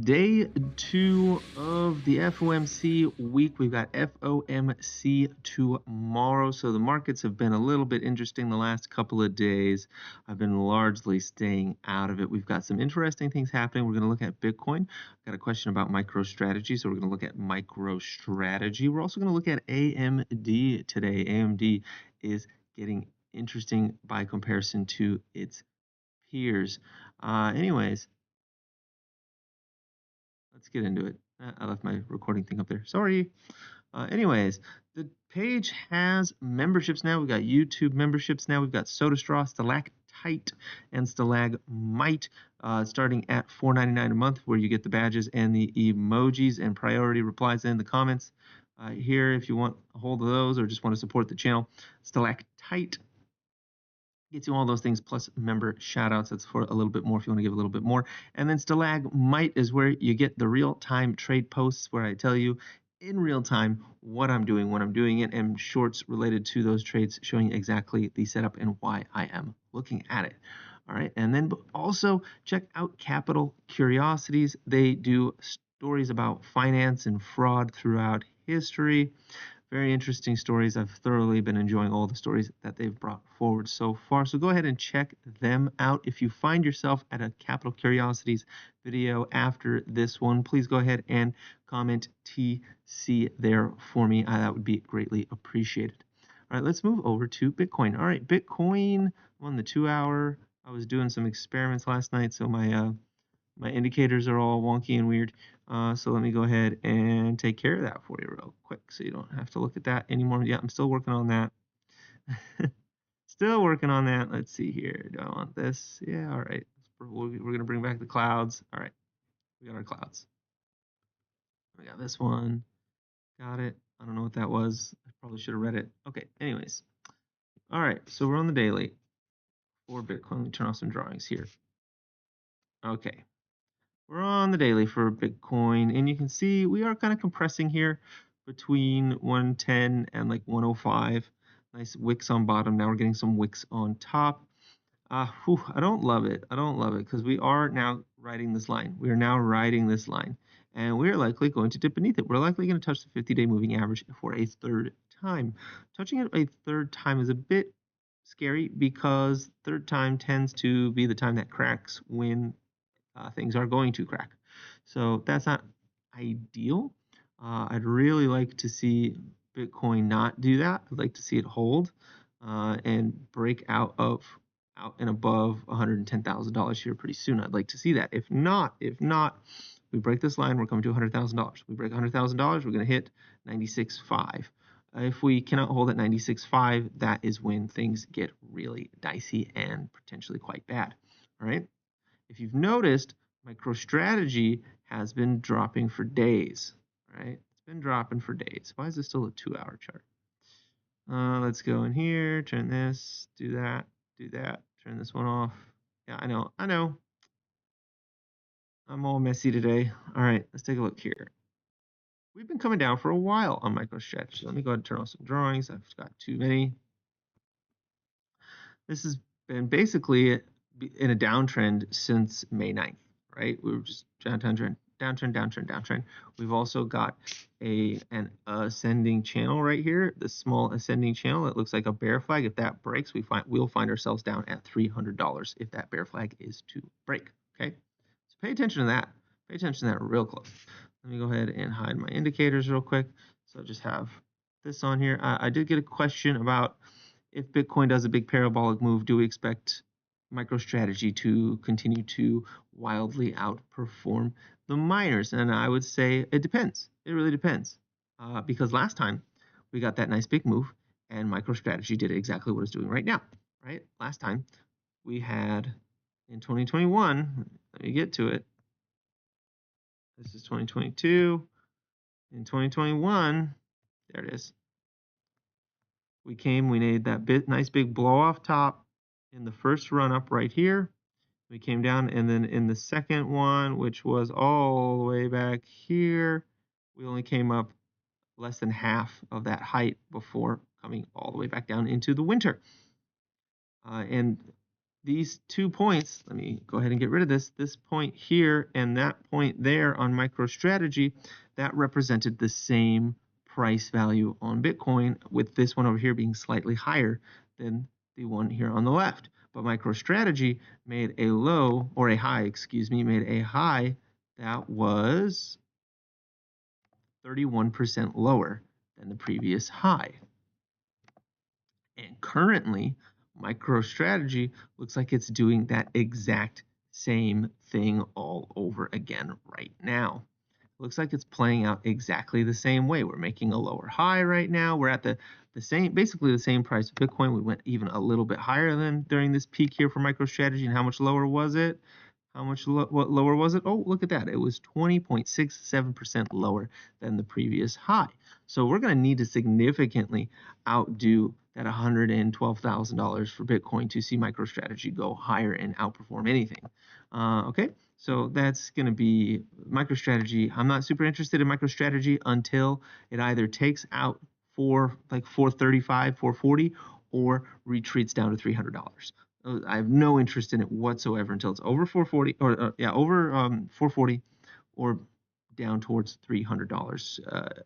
Day 2 of the FOMC week. We've got FOMC tomorrow. So the markets have been a little bit interesting the last couple of days. I've been largely staying out of it. We've got some interesting things happening. We're going to look at Bitcoin. I've got a question about MicroStrategy. So we're going to look at MicroStrategy. We're also going to look at AMD today. AMD is getting interesting by comparison to its peers. Anyways. Let's get into it. I left my recording thing up there. Sorry. Anyways, the page has memberships now. We've got YouTube memberships now. We've got SodaStraw, Stalactite, and Stalagmite starting at $4.99 a month, where you get the badges and the emojis and priority replies in the comments. Here, if you want a hold of those or just want to support the channel, Stalactite gets you all those things plus member shoutouts. That's for a little bit more if you want to give a little bit more. And then Stalagmite is where you get the real-time trade posts where I tell you in real time what I'm doing, when I'm doing it, and shorts related to those trades showing exactly the setup and why I am looking at it. All right, and then also check out Capital Curiosities. They do stories about finance and fraud throughout history. Very interesting stories. I've thoroughly been enjoying all the stories that they've brought forward so far. So go ahead and check them out. If you find yourself at a Capital Curiosities video after this one, please go ahead and comment TC there for me. That would be greatly appreciated. All right, let's move over to Bitcoin. All right, Bitcoin on the 2-hour. I was doing some experiments last night, so my indicators are all wonky and weird. So let me go ahead and take care of that for you real quick so you don't have to look at that anymore. Yeah, I'm still working on that. Still working on that. Let's see here. Do I want this? Yeah, all right. We're going to bring back the clouds. All right. We got our clouds. We got this one. Got it. I don't know what that was. I probably should have read it. Okay, anyways. All right, so we're on the daily for Bitcoin. Let me turn off some drawings here. Okay. We're on the daily for Bitcoin, and you can see we are kind of compressing here between 110 and like 105. Nice wicks on bottom. Now we're getting some wicks on top. I don't love it. I don't love it because we are now riding this line. We are now riding this line, and we are likely going to dip beneath it. We're likely going to touch the 50-day moving average for a third time. Touching it a third time is a bit scary because third time tends to be the time that cracks when things are going to crack. So that's not ideal. I'd really like to see Bitcoin not do that. I'd like to see it hold and break out and above $110,000 here pretty soon. I'd like to see that. If not, we break this line, we're coming to $100,000. We break $100,000, we're going to hit 96.5. If we cannot hold at 96.5, that is when things get really dicey and potentially quite bad. All right. If you've noticed, MicroStrategy has been dropping for days, right? It's been dropping for days. Why is this still a 2-hour chart? Let's go in here, turn this, do that, turn this one off. Yeah, I know. I'm all messy today. All right, let's take a look here. We've been coming down for a while on MicroStrategy. Let me go ahead and turn off some drawings. I've got too many. This has been basically in a downtrend since May 9th, right? We were just downtrend. We've also got an ascending channel right here, this small ascending channel. It looks like a bear flag. If that breaks, we'll find ourselves down at $300 if that bear flag is to break, okay? So pay attention to that. Pay attention to that real close. Let me go ahead and hide my indicators real quick. So I just have this on here. I did get a question about if Bitcoin does a big parabolic move, do we expect MicroStrategy to continue to wildly outperform the miners? And I would say it depends. It really depends. Because last time we got that nice big move and MicroStrategy did exactly what it's doing right now, right? Last time we had in 2021, let me get to it. This is 2022. In 2021, there it is. We made that nice big blow off top in the first run up right here. We came down, and then in the second one, which was all the way back here, we only came up less than half of that height before coming all the way back down into the winter. And these 2 points, let me go ahead and get rid of this point here and that point there on MicroStrategy, that represented the same price value on Bitcoin, with this one over here being slightly higher than the one here on the left. But MicroStrategy made a low, or a high, excuse me, made a high that was 31% lower than the previous high. And currently, MicroStrategy looks like it's doing that exact same thing all over again right now. Looks like it's playing out exactly the same way. We're making a lower high right now. We're at the same, basically the same price of Bitcoin. We went even a little bit higher than during this peak here for MicroStrategy. And how much lower was it? How much what lower was it? Oh, look at that. It was 20.67% lower than the previous high. So we're going to need to significantly outdo that $112,000 for Bitcoin to see MicroStrategy go higher and outperform anything. Okay, so that's going to be MicroStrategy. I'm not super interested in MicroStrategy until it either takes out for like 435, 440, or retreats down to $300. I have no interest in it whatsoever until it's over 440, or over 440, or down towards $300.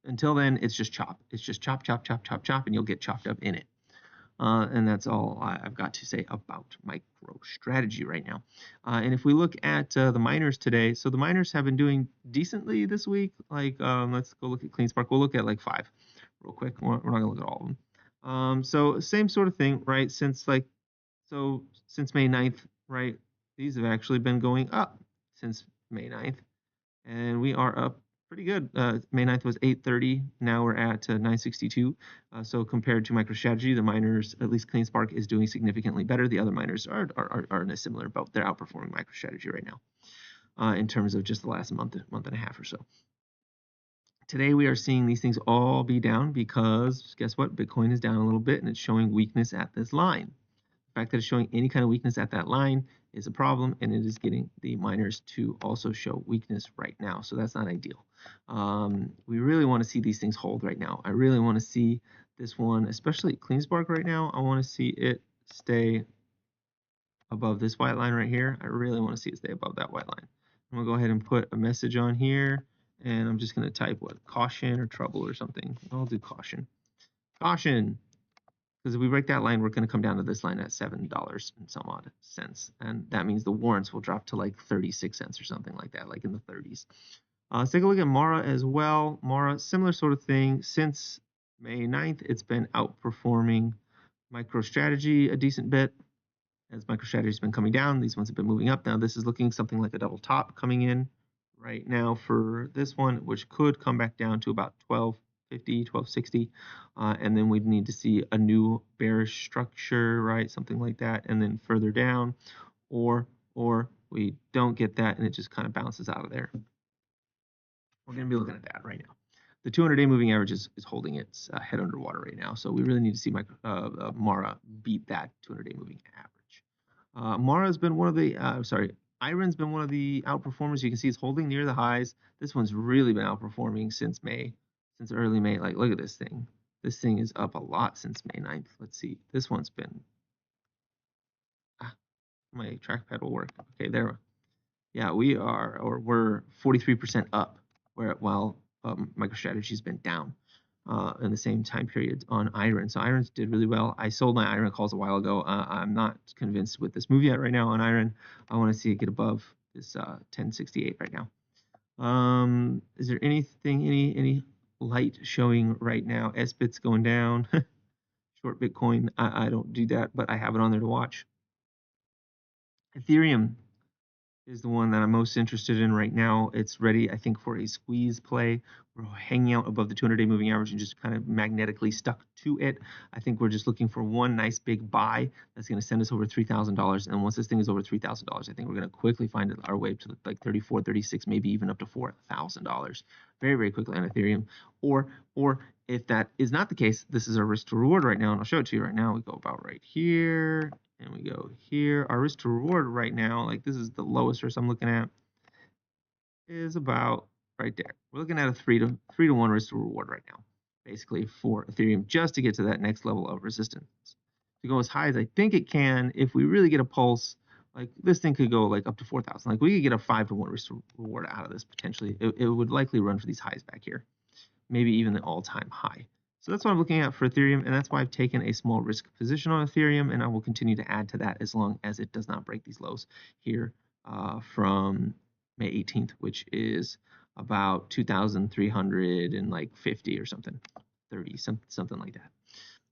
Until then, it's just chop. It's just chop, chop, chop, chop, chop, and you'll get chopped up in it. And that's all I've got to say about MicroStrategy right now. And if we look at the miners today, so the miners have been doing decently this week. Like, let's go look at CleanSpark. We'll look at like 5 real quick. We're not going to look at all of them. So same sort of thing, right? Since May 9th, right? These have actually been going up since May 9th. And we are up pretty good. May 9th was 830. Now we're at 962. So compared to MicroStrategy, the miners, at least CleanSpark, is doing significantly better. The other miners are in a similar boat. They're outperforming MicroStrategy right now in terms of just the last month and a half or so. Today we are seeing these things all be down because guess what? Bitcoin is down a little bit and it's showing weakness at this line. The fact that it's showing any kind of weakness at that line is a problem, and it is getting the miners to also show weakness right now. So that's not ideal. We really want to see these things hold right now. I really want to see this one, especially CleanSpark right now. I want to see it stay above this white line right here. I really want to see it stay above that white line. I'm going to go ahead and put a message on here, and I'm just going to type what? Caution or trouble or something. I'll do caution. Caution. Because if we break that line, we're going to come down to this line at $7 and some odd cents. And that means the warrants will drop to like 36 cents or something like that, like in the 30s. Let's take a look at Mara as well. Mara, similar sort of thing. Since May 9th, it's been outperforming MicroStrategy a decent bit. As MicroStrategy's been coming down, these ones have been moving up. Now this is looking something like a double top coming in right now for this one, which could come back down to about 1250, 1260, and then we'd need to see a new bearish structure, right, something like that, and then further down, or we don't get that and it just kind of bounces out of there. We're going to be looking at that right now. The 200-day moving average is holding its head underwater right now, so we really need to see Mara beat that 200-day moving average. Mara's been one of the, Iron's been one of the outperformers. You can see it's holding near the highs. This one's really been outperforming since early May. Like, look at this thing. This thing is up a lot since May 9th. Let's see. This one's been, my trackpad will work. Okay, there. Yeah, we're 43% up, while MicroStrategy's been down in the same time period on Iron. So Iron did really well. I sold my Iron calls a while ago. I'm not convinced with this move yet right now on Iron. I want to see it get above this 1068 right now. Is there anything, any light showing right now? SBIT's going down. Short Bitcoin. I don't do that, but I have it on there to watch. Ethereum is the one that I'm most interested in right now. It's ready, I think, for a squeeze play. We're hanging out above the 200-day moving average and just kind of magnetically stuck to it. I think we're just looking for one nice big buy that's going to send us over $3,000. And once this thing is over $3,000, I think we're going to quickly find our way to like 34, 36, maybe even up to $4,000 very, very quickly on Ethereum. Or if that is not the case, this is our risk to reward right now, and I'll show it to you right now. We go about right here. And we go here. Our risk to reward right now, like this is the lowest risk I'm looking at, is about right there. We're looking at a 3 to 1 risk to reward right now, basically for Ethereum, just to get to that next level of resistance. to go as high as I think it can. If we really get a pulse, like this thing could go like up to 4,000. Like we could get a 5-to-1 risk reward out of this potentially. It would likely run for these highs back here, maybe even the all-time high. So that's what I'm looking at for Ethereum, and that's why I've taken a small risk position on Ethereum, and I will continue to add to that as long as it does not break these lows here from May 18th, which is about 2,350 or something, 30, something like that.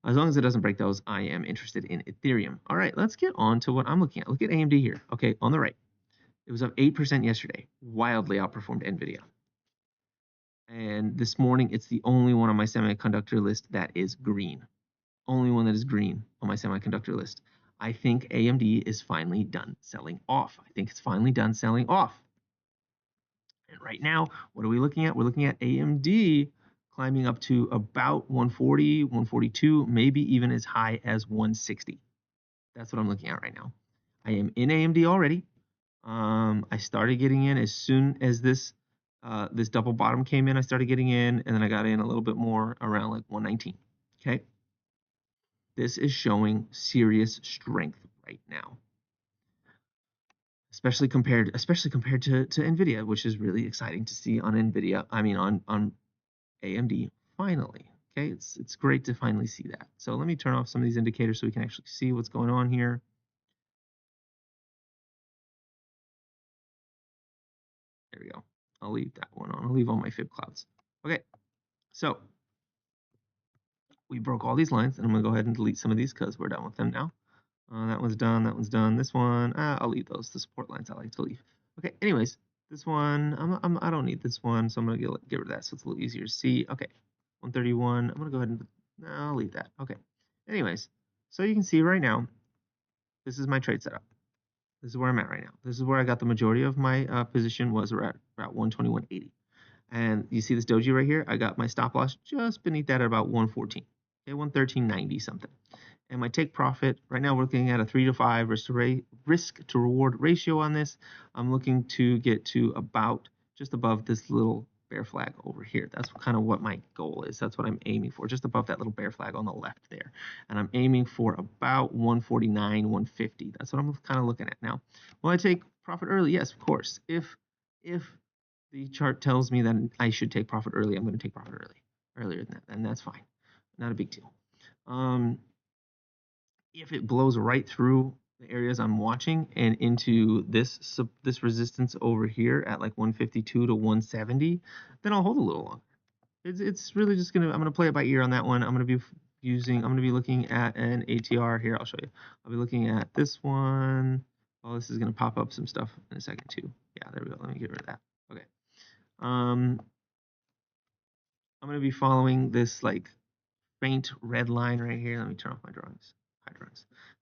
As long as it doesn't break those, I am interested in Ethereum. All right, let's get on to what I'm looking at. Look at AMD here. Okay, on the right. It was up 8% yesterday, wildly outperformed NVIDIA. And this morning, it's the only one on my semiconductor list that is green. Only one that is green on my semiconductor list. I think AMD is finally done selling off. I think it's finally done selling off. And right now, what are we looking at? We're looking at AMD climbing up to about 140, 142, maybe even as high as 160. That's what I'm looking at right now. I am in AMD already. I started getting in as soon as this double bottom came in. I started getting in, and then I got in a little bit more around like 119. Okay, this is showing serious strength right now, especially compared to NVIDIA, which is really exciting to see on NVIDIA. I mean on AMD finally. Okay, it's great to finally see that. So let me turn off some of these indicators so we can actually see what's going on here. There we go. I'll leave that one on. I'll leave all my fib clouds. Okay, so we broke all these lines, and I'm going to go ahead and delete some of these because we're done with them now. That one's done. That one's done. This one, I'll leave those. The support lines I like to leave. Okay, anyways, this one, I don't need this one, so I'm going to get rid of that so it's a little easier to see. Okay, 131. I'm going to go ahead and, no, I'll leave that. Okay, anyways, so you can see right now, this is my trade setup. This is where I'm at right now. This is where I got the majority of my position was around 121.80. And you see this doji right here? I got my stop loss just beneath that at about 114. Okay, 113.90 something. And my take profit, right now we're looking at a 3 to 5 risk to reward ratio on this. I'm looking to get to about just above this little bear flag over here. That's kind of what my goal is. That's what I'm aiming for, just above that little bear flag on the left there. And I'm aiming for about 149, 150. That's what I'm kind of looking at now. Will I take profit early? Yes, of course. If the chart tells me that I should take profit early, I'm going to take profit earlier than that, and that's fine. Not a big deal. If it blows right through the areas I'm watching and into this resistance over here at like 152 to 170, then I'll hold a little longer. It's really just I'm gonna play it by ear on that one. I'm gonna be looking at an ATR here. I'll show you. I'll be looking at this one. Oh, this is gonna pop up some stuff in a second too. Yeah, there we go. Let me get rid of that. Okay. I'm gonna be following this like faint red line right here. Let me turn off my drawings.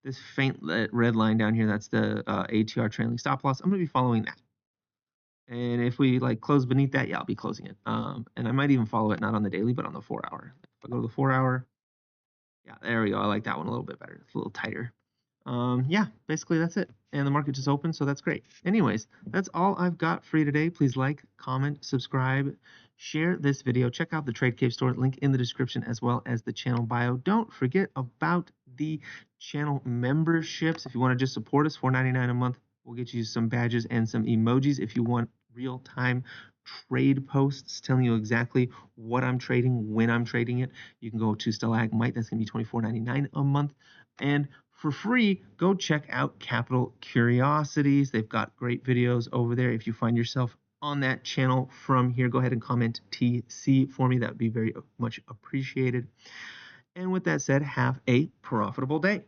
This faint red line down here, that's the ATR trailing stop loss. I'm going to be following that. And if we like close beneath that, yeah, I'll be closing it. And I might even follow it not on the daily, but on the 4 hour. If I go to the 4 hour, yeah, there we go. I like that one a little bit better. It's a little tighter. Yeah, basically that's it. And the market just opened, so that's great. Anyways, that's all I've got for you today. Please like, comment, subscribe, share this video. Check out the Trade Cave store, link in the description as well as the channel bio. Don't forget about the channel memberships. If you want to just support us, $4.99 a month, we'll get you some badges and some emojis. If you want real-time trade posts telling you exactly what I'm trading, when I'm trading it, you can go to Stalagmite. That's going to be $24.99 a month. And for free, go check out Capital Curiosities. They've got great videos over there. If you find yourself on that channel from here, go ahead and comment TC for me. That would be very much appreciated. And with that said, have a profitable day.